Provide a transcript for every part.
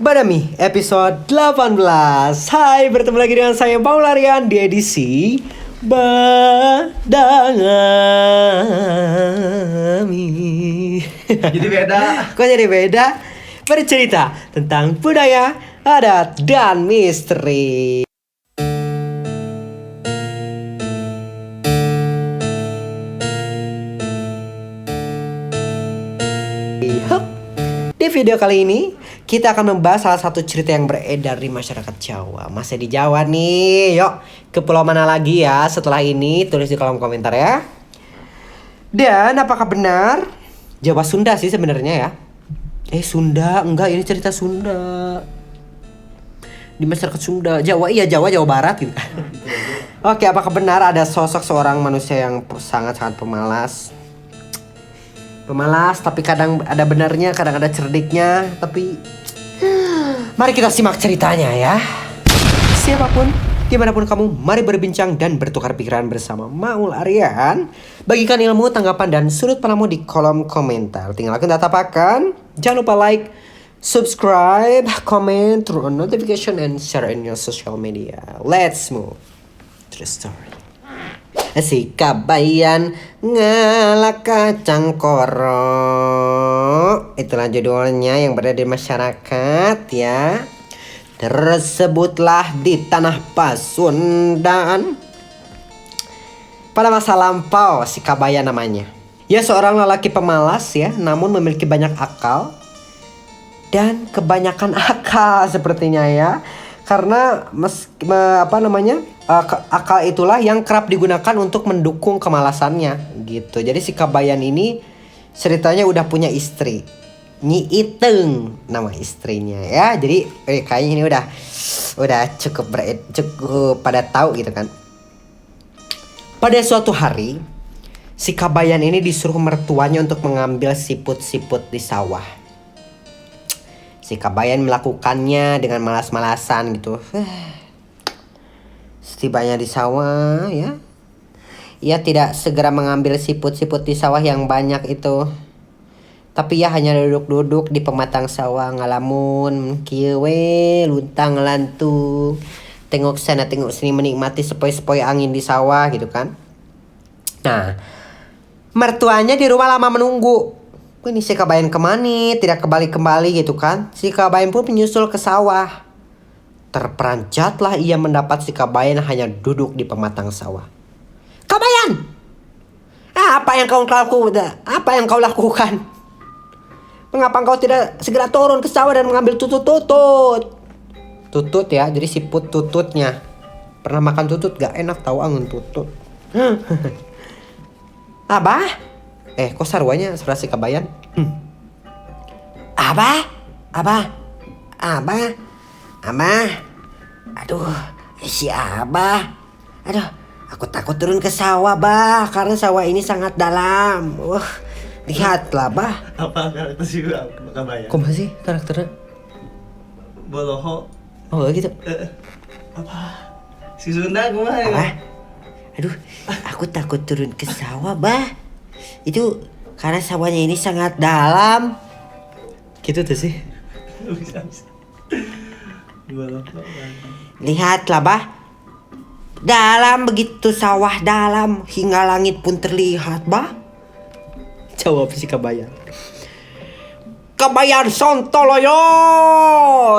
Badami episode 18. Hai, bertemu lagi dengan saya Paul Aryan di edisi Badami. Jadi beda. Kok jadi beda? Bercerita tentang budaya, adat, dan misteri. Hup. Di video kali ini kita akan membahas salah satu cerita yang beredar di masyarakat Jawa. Masih di Jawa nih. Yuk, ke pulau mana lagi ya setelah ini? Tulis di kolom komentar ya. Dan apakah benar Jawa Sunda sih sebenarnya ya? Sunda, enggak, ini cerita Sunda. Di masyarakat Sunda, Jawa, iya Jawa Barat gitu. Oke, apakah benar ada sosok seorang manusia yang sangat-sangat pemalas? Pemalas, tapi kadang ada benarnya, kadang ada cerdiknya. Tapi mari kita simak ceritanya ya. Siapapun, dimanapun kamu, mari berbincang dan bertukar pikiran bersama Maul Aryan. Bagikan ilmu, tanggapan, dan sudut pandangmu di kolom komentar. Tinggal aku tatapakan. Jangan lupa like, subscribe, comment, turn on notification, and share in your social media. Let's move to the story. Si Kabayan ngalah kacang koro. Itulah judulnya yang berada di masyarakat ya. Tersebutlah di tanah Pasundan pada masa lampau. Si Kabayan namanya. Ya, seorang lelaki pemalas ya, namun memiliki banyak akal dan kebanyakan akal sepertinya ya. Karena akal itulah yang kerap digunakan untuk mendukung kemalasannya gitu. Jadi si Kabayan ini ceritanya udah punya istri, Nyi Iteng nama istrinya ya. Jadi kayaknya ini udah cukup pada tahu gitu kan. Pada suatu hari si Kabayan ini disuruh mertuanya untuk mengambil siput-siput di sawah. Si Kabayan melakukannya dengan malas-malasan gitu. Setibanya di sawah ya, ia tidak segera mengambil siput-siput di sawah yang banyak itu. Tapi ia hanya duduk-duduk di pematang sawah ngalamun kieu luntang lantung. Tengok sana tengok sini menikmati sepoi-sepoi angin di sawah gitu kan. Nah, mertuanya di rumah lama menunggu. Ini si Kabayan kemana? Tidak kembali-kembali gitu kan. Si Kabayan pun menyusul ke sawah. Terperanjatlah ia mendapat si Kabayan hanya duduk di pematang sawah. Kabayan! Apa yang kau lakukan? Apa yang kau lakukan? Mengapa kau tidak segera turun ke sawah dan mengambil tutut-tutut? Tutut ya, jadi siput tututnya. Pernah makan tutut gak? Enak tahu angin tutut. Abah? Kok sarwanya suara si Kabayan? Abah? Aduh, si Abah. Aduh, aku takut turun ke sawah, Bah, karena sawah ini sangat dalam. Lihatlah, Bah. Apa karakter si Kabayan? Kok masih karakternya? Boloho. Oh, gitu. Apa? Si Sunda kumaha ya? Aduh, aku takut turun ke sawah, Bah. Itu karena sawahnya ini sangat dalam. Gitu tuh sih. Bisa. Boloho. Lihatlah, Bah. Dalam begitu sawah dalam hingga langit pun terlihat, Bah. Jawab si Kabayan. Kabayan sontoloyo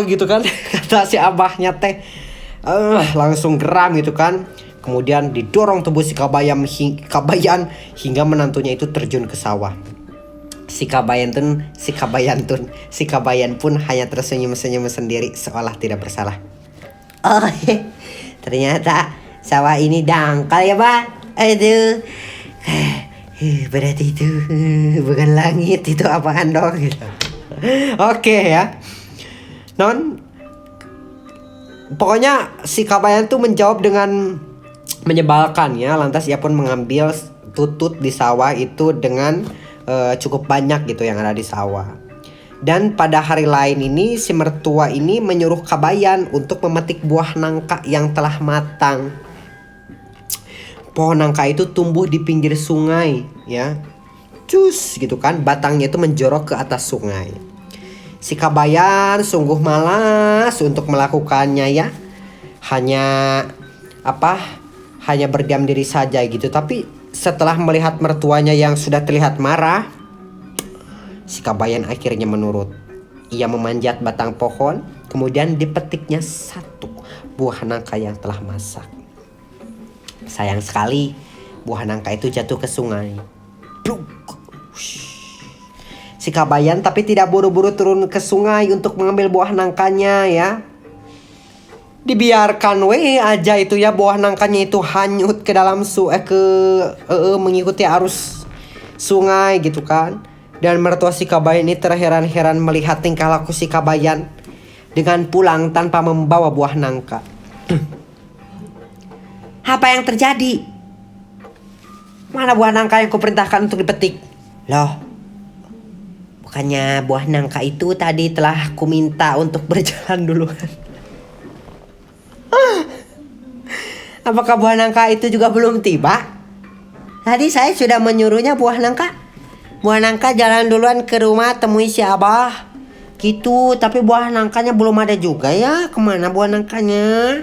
gitu kan. Kata si abahnya teh. Langsung geram gitu kan. Kemudian didorong tubuh si Kabayan hingga menantunya itu terjun ke sawah. Si Kabayan pun hanya tersenyum-senyum sendiri seolah tidak bersalah. Oh, ternyata sawah ini dangkal ya, Pak. Aduh. Berarti itu bukan langit, itu apaan dong gitu. Oke ya. Pokoknya si Kabayan tuh menjawab dengan menyebalkan ya. Lantas ia pun mengambil tutut di sawah itu dengan cukup banyak gitu yang ada di sawah. Dan pada hari lain ini si mertua ini menyuruh Kabayan untuk memetik buah nangka yang telah matang. Pohon nangka itu tumbuh di pinggir sungai ya. Cus gitu kan, batangnya itu menjorok ke atas sungai. Si Kabayan sungguh malas untuk melakukannya ya. Hanya berdiam diri saja gitu. Tapi setelah melihat mertuanya yang sudah terlihat marah, si Kabayan akhirnya menurut. Ia memanjat batang pohon, kemudian dipetiknya satu buah nangka yang telah masak. Sayang sekali, buah nangka itu jatuh ke sungai. Si Kabayan tapi tidak buru-buru turun ke sungai untuk mengambil buah nangkanya ya. Dibiarkan aja itu ya, buah nangkanya itu hanyut ke dalam mengikuti arus sungai gitu kan. Dan mertua si Kabayan ini terheran-heran melihat tingkah laku si Kabayan dengan pulang tanpa membawa buah nangka. Apa yang terjadi? Mana buah nangka yang kuperintahkan untuk dipetik? Loh, bukannya buah nangka itu tadi telah kuminta untuk berjalan duluan. Apakah buah nangka itu juga belum tiba? Tadi saya sudah menyuruhnya buah nangka. Buah nangka jalan duluan ke rumah temui si Abah. Gitu, tapi buah nangkanya belum ada juga ya. Kemana buah nangkanya?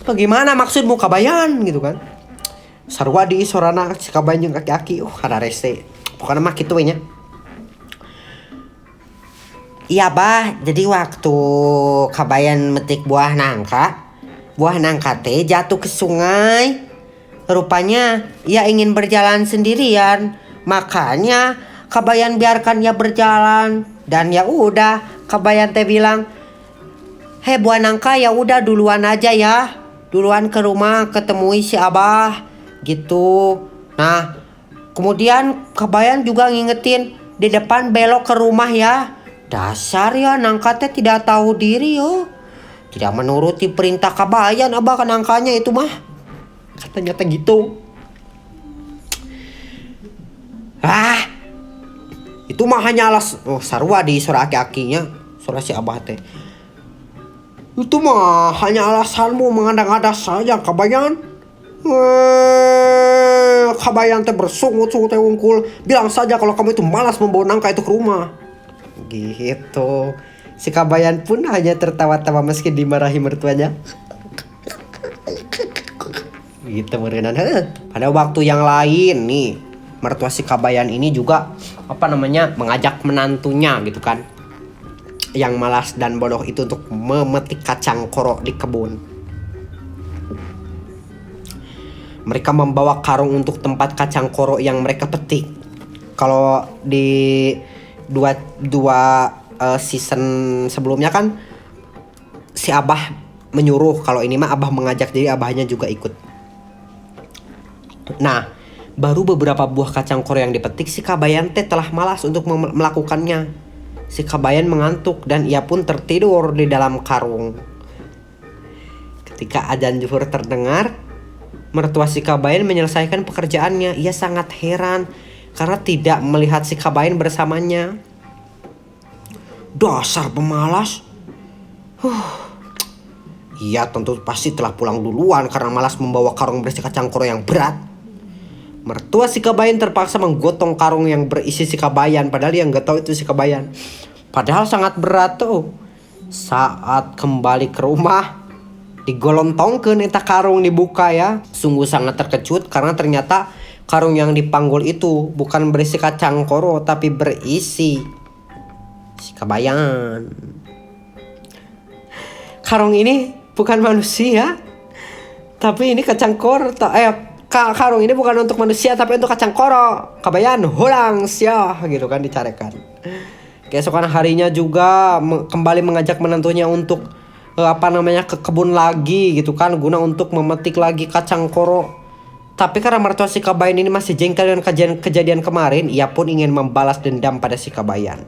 Bagaimana maksudmu Kabayan gitu kan? Sarwadi sorana si Kabayan yang kaki-kaki. Ada rese. Pokoknya mah gitu nya. Iya bah, jadi waktu Kabayan metik buah nangka teh jatuh ke sungai. Rupanya ia ingin berjalan sendirian. Makanya Kabayan biarkan ia berjalan. Dan ya udah, Kabayan teh bilang, "Hei buah nangka, ya udah duluan aja ya. Duluan ke rumah ketemui si Abah." Gitu. Nah, kemudian Kabayan juga ngingetin, di depan belok ke rumah ya. Dasar ya nangka teh tidak tahu diri yo. Tidak menuruti perintah Kabayan Abah ke nangkanya itu mah. Katanya teh gitu. Itu mah hanya sarwa di suara aki-akinya, suara si Abah teh. Itu mah hanya alasanmu mengada-ngada saja Kabayan. Kabayan teh bersungut-sungut teh wungkul. Bilang saja kalau kamu itu malas membawa nangka itu ke rumah. Gitu. Si Kabayan pun hanya tertawa-tawa meski dimarahi mertuanya. Gitu merenan. Pada waktu yang lain nih, mertua si Kabayan ini juga mengajak menantunya gitu kan, yang malas dan bodoh itu untuk memetik kacang koro di kebun. Mereka membawa karung untuk tempat kacang koro yang mereka petik. Kalau di dua season sebelumnya kan si Abah menyuruh, kalau ini mah Abah mengajak, jadi Abahnya juga ikut. Nah, baru beberapa buah kacang koro yang dipetik, si Kabayan teh telah malas untuk melakukannya. Si Kabayan mengantuk dan ia pun tertidur di dalam karung. Ketika adzan zuhur terdengar, mertua si Kabayan menyelesaikan pekerjaannya. Ia sangat heran karena tidak melihat si Kabayan bersamanya. Dasar pemalas. Ia tentu pasti telah pulang duluan karena malas membawa karung berisi kacang koro yang berat. Mertua si Kabayan terpaksa menggotong karung yang berisi si Kabayan, padahal dia nggak tahu itu si Kabayan. Padahal sangat berat tuh. Saat kembali ke rumah, digolontongkeun eta karung dibuka ya. Sungguh sangat terkejut karena ternyata karung yang dipanggul itu bukan berisi kacang koro tapi berisi si Kabayan. Karung ini bukan manusia, tapi ini kacang koro. Karung ini bukan untuk manusia tapi untuk kacang koro. Kabayan hulang sia gitu kan dicarekan. Keesokan harinya juga kembali mengajak menantunya untuk ke kebun lagi gitu kan, guna untuk memetik lagi kacang koro. Tapi karena mertua si Kabayan ini masih jengkel dengan kejadian kemarin, ia pun ingin membalas dendam pada si Kabayan.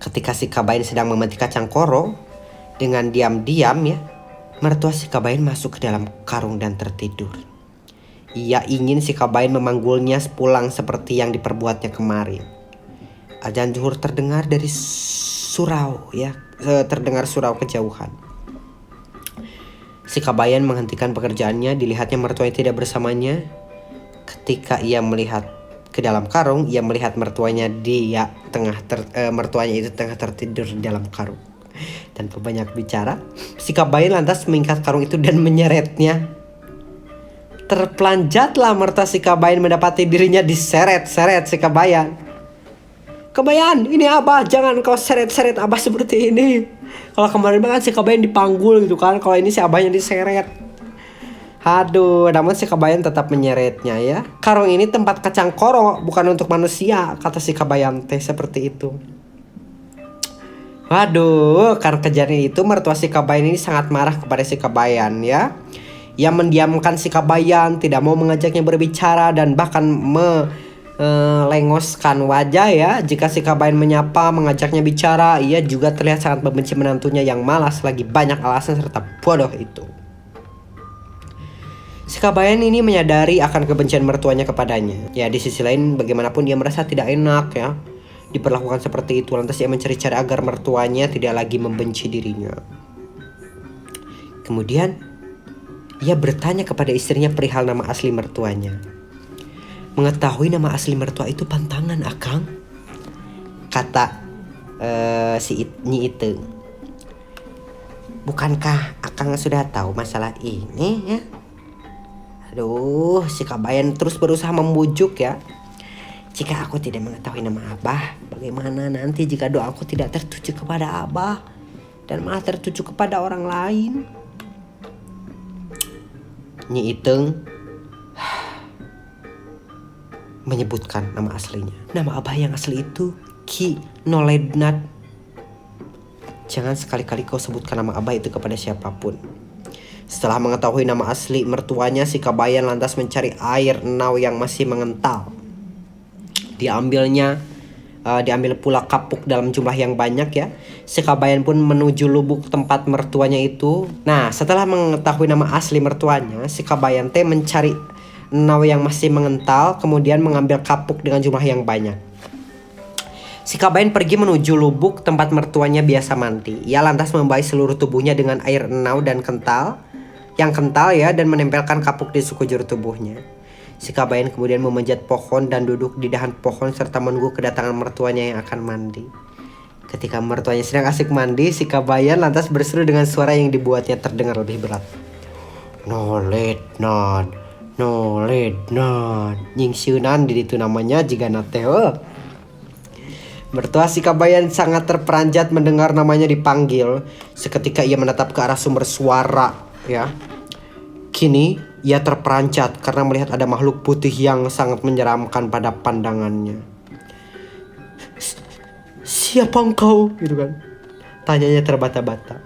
Ketika si Kabayan sedang memetik kacang koro, dengan diam-diam ya, mertua si Kabayan masuk ke dalam karung dan tertidur. Ia ingin si Kabayan memanggulnya pulang seperti yang diperbuatnya kemarin. Adzan zuhur terdengar dari surau ya, terdengar surau kejauhan. Si Kabayan menghentikan pekerjaannya, dilihatnya mertuanya tidak bersamanya. Ketika ia melihat ke dalam karung, ia melihat mertuanya mertuanya itu tengah tertidur di dalam karung. Tanpa banyak bicara, si Kabayan lantas mengikat karung itu dan menyeretnya. Terpelanjatlah mertua si Kabayan mendapati dirinya diseret-seret si Kabayan. Kabayan, ini Abah, jangan kau seret-seret Abah seperti ini. Kalau kemarin kan si Kabayan dipanggul gitu kan, kalau ini si Abahnya diseret. Aduh, namun si Kabayan tetap menyeretnya ya. Karung ini tempat kacang koro, bukan untuk manusia, kata si Kabayan teh seperti itu. Waduh, karena kejadian itu mertua si Kabayan ini sangat marah kepada si Kabayan ya. Ia mendiamkan si Kabayan, tidak mau mengajaknya berbicara dan bahkan melengoskan wajah ya. Jika si Kabayan menyapa, mengajaknya bicara, ia juga terlihat sangat membenci menantunya yang malas lagi banyak alasan serta bodoh itu. Si Kabayan ini menyadari akan kebencian mertuanya kepadanya. Ya, di sisi lain bagaimanapun dia merasa tidak enak ya diperlakukan seperti itu. Lantas ia mencari cara agar mertuanya tidak lagi membenci dirinya. Kemudian ia bertanya kepada istrinya perihal nama asli mertuanya. Mengetahui nama asli mertua itu pantangan, Akang, kata Nyi Ite. Bukankah Akang sudah tahu masalah ini ya? Aduh, si Kabayan terus berusaha membujuk ya. Jika aku tidak mengetahui nama Abah, bagaimana nanti jika doaku tidak tertuju kepada Abah dan malah tertuju kepada orang lain? Nyi Iteng menyebutkan nama aslinya. Nama Abah yang asli itu Ki Nolednat. Jangan sekali-kali kau sebutkan nama Abah itu kepada siapapun. Setelah mengetahui nama asli mertuanya, si Kabayan lantas mencari air enau yang masih mengental. Diambil pula kapuk dalam jumlah yang banyak ya. Si Kabayan pun menuju lubuk tempat mertuanya itu. Nah, setelah mengetahui nama asli mertuanya, si Kabayan teh mencari enau yang masih mengental, kemudian mengambil kapuk dengan jumlah yang banyak. Si Kabayan pergi menuju lubuk tempat mertuanya biasa mandi. Ia lantas membaik seluruh tubuhnya dengan air enau dan kental ya, dan menempelkan kapuk di sekujur tubuhnya. Si Kabayan kemudian memanjat pohon dan duduk di dahan pohon serta menunggu kedatangan mertuanya yang akan mandi. Ketika mertuanya sedang asik mandi, si Kabayan lantas berseru dengan suara yang dibuatnya terdengar lebih berat. Nolednat, nying sieunan di ditu namanya jigana teh. Mertua si Kabayan sangat terperanjat mendengar namanya dipanggil. Seketika ia menatap ke arah sumber suara ya. Kini ia terperanjat karena melihat ada makhluk putih yang sangat menyeramkan pada pandangannya. Siapa engkau? Gitu kan. Tanyanya terbata-bata.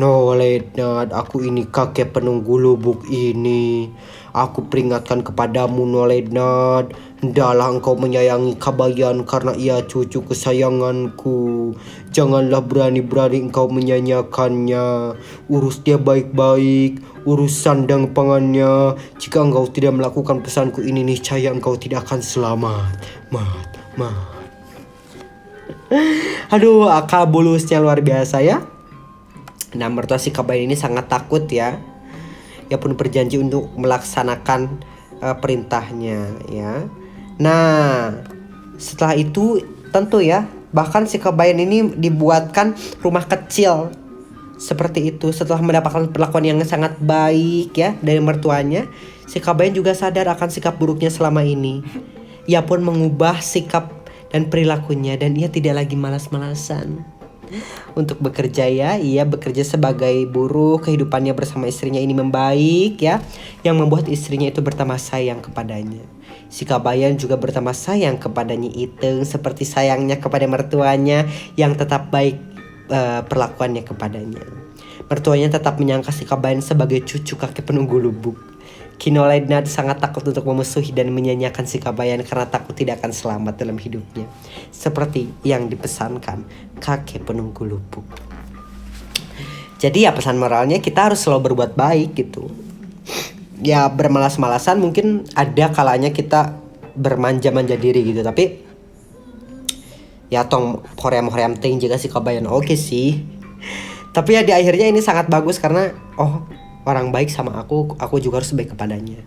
Nolednat, aku ini kakek penunggu lubuk ini. Aku peringatkan kepadamu Nolednat, hendaklah engkau menyayangi Kabayan karena ia cucu kesayanganku. Janganlah berani-berani engkau menyanyiakannya. Urus dia baik-baik, urus sandang pangannya. Jika engkau tidak melakukan pesanku ini, niscaya engkau tidak akan selamat. Aduh, akal bulusnya luar biasa ya. Nah, mertua si Kabayan ini sangat takut ya. Ia pun berjanji untuk melaksanakan perintahnya ya. Nah, setelah itu tentu ya, bahkan si Kabayan ini dibuatkan rumah kecil seperti itu. Setelah mendapatkan perlakuan yang sangat baik ya dari mertuanya, si Kabayan juga sadar akan sikap buruknya selama ini. Ia pun mengubah sikap dan perilakunya dan ia tidak lagi malas-malasan untuk bekerja ya. Ia bekerja sebagai buruh. Kehidupannya bersama istrinya ini membaik ya, yang membuat istrinya itu bertambah sayang kepadanya. Si Kabayan juga bertambah sayang kepada Nyi Iteng seperti sayangnya kepada mertuanya yang tetap baik perlakuannya kepadanya. Mertuanya tetap menyangka si Kabayan sebagai cucu kakek penunggu lubuk. Ki Nolednat sangat takut untuk memusuhi dan menyanyiakan si Kabayan karena takut tidak akan selamat dalam hidupnya. Seperti yang dipesankan kakek penunggu lubuk. Jadi ya pesan moralnya kita harus selalu berbuat baik gitu. Ya bermalas-malasan mungkin ada kalanya kita bermanja-manja diri gitu. Tapi ya tong hoream-hoream ting jika si Kabayan oke sih. Tapi ya di akhirnya ini sangat bagus karena orang baik sama aku juga harus baik kepadanya.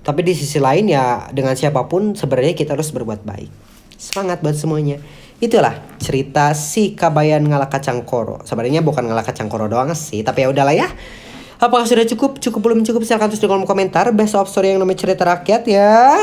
Tapi di sisi lain ya dengan siapapun sebenarnya kita harus berbuat baik. Semangat buat semuanya. Itulah cerita si Kabayan Ngalak Kacang Koro. Sebenarnya bukan Ngalak Kacang Koro doang sih, tapi ya udahlah ya. Apakah sudah cukup? Cukup belum cukup? Silahkan tulis di kolom komentar. Best of story yang namanya cerita rakyat ya.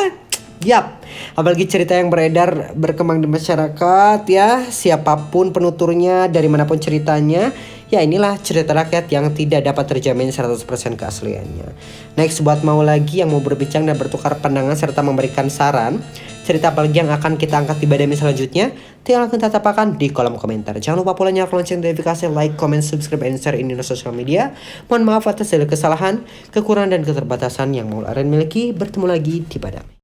Yap, apalagi cerita yang beredar berkembang di masyarakat ya. Siapapun penuturnya, dari manapun ceritanya, ya inilah cerita rakyat yang tidak dapat terjamin 100% keasliannya. Next, buat mau lagi yang mau berbincang dan bertukar pandangan serta memberikan saran cerita apalagi yang akan kita angkat di Badami selanjutnya, tinggal lakukan tatapakan di kolom komentar. Jangan lupa pula nyalakan lonceng notifikasi, like, comment, subscribe, and share ini di sosial media. Mohon maaf atas segala kesalahan, kekurangan, dan keterbatasan yang mau kalian miliki. Bertemu lagi di Badami.